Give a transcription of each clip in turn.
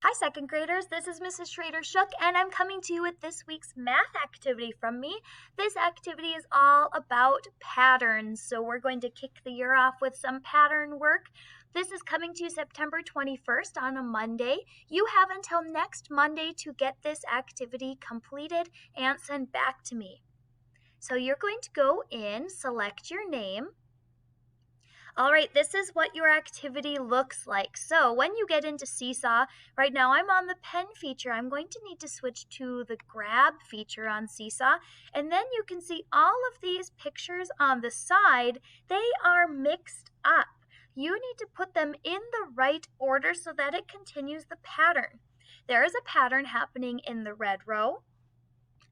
Hi, second graders. This is Mrs. Schrader Shook, and I'm coming to you with this week's math activity from me. This activity is all about patterns, so we're going to kick the year off with some pattern work. This is coming to you September 21st on a Monday. You have until next Monday to get this activity completed and sent back to me. So you're going to go in, select your name. All right, this is what your activity looks like. So when you get into Seesaw, right now I'm on the pen feature. I'm going to need to switch to the grab feature on Seesaw. And then you can see all of these pictures on the side. They are mixed up. You need to put them in the right order so that it continues the pattern. There is a pattern happening in the red row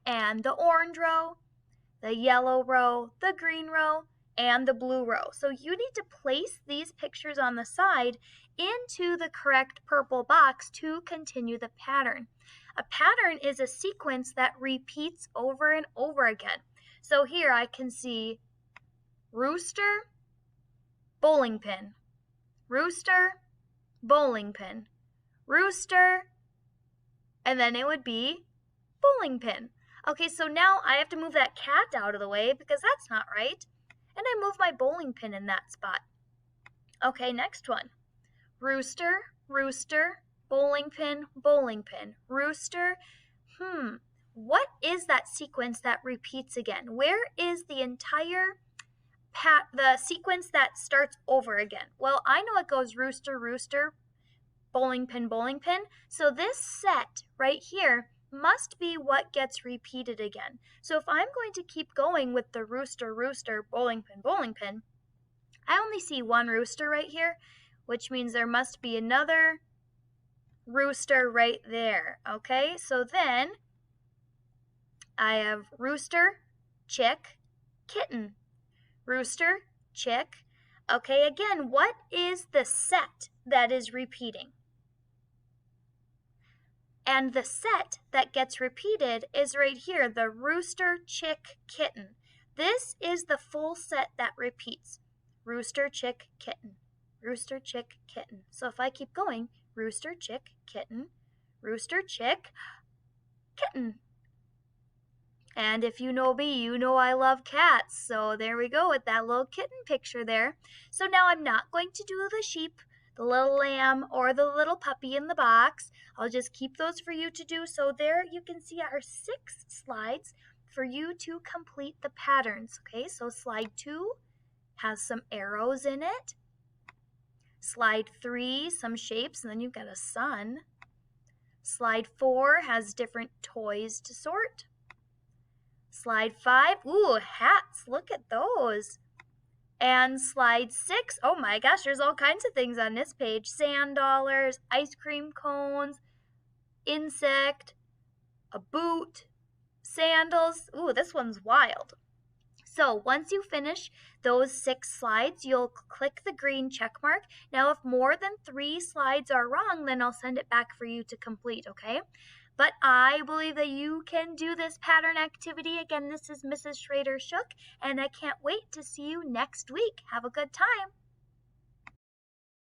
and the orange row, the yellow row, the green row, and the blue row. So you need to place these pictures on the side into the correct purple box to continue the pattern. A pattern is a sequence that repeats over and over again. So here I can see rooster, bowling pin, rooster, bowling pin, rooster, and then it would be bowling pin. Okay, so now I have to move that cat out of the way because that's not right. And I move my bowling pin in that spot. Okay, next one. Rooster, rooster, bowling pin, rooster. What is that sequence that repeats again? Where is the entire the sequence that starts over again? Well, I know it goes rooster, rooster, bowling pin, So this set right here must be what gets repeated again. So if I'm going to keep going with the rooster, rooster, bowling pin, I only see one rooster right here, which means there must be another rooster right there. Okay, so then I have rooster, chick, kitten. Rooster, chick. Okay, again, what is the set that is repeating? And the set that gets repeated is right here, the rooster, chick, kitten. This is the full set that repeats. Rooster, chick, kitten. Rooster, chick, kitten. So if I keep going, rooster, chick, kitten. Rooster, chick, kitten. And if you know me, you know I love cats. So there we go with that little kitten picture there. So now I'm not going to do the sheep, the little lamb, or the little puppy in the box. I'll just keep those for you to do. So there you can see our 6 slides for you to complete the patterns. Okay, so slide 2 has some arrows in it. Slide 3, some shapes, and then you've got a sun. Slide 4 has different toys to sort. Slide 5, ooh, hats, look at those. And slide 6, oh my gosh, there's all kinds of things on this page. Sand dollars, ice cream cones, insect, a boot, sandals. Ooh, this one's wild. So once you finish those 6 slides, you'll click the green check mark. Now, if more than 3 slides are wrong, then I'll send it back for you to complete, okay? But I believe that you can do this pattern activity. Again, this is Mrs. Schrader Shook, and I can't wait to see you next week. Have a good time.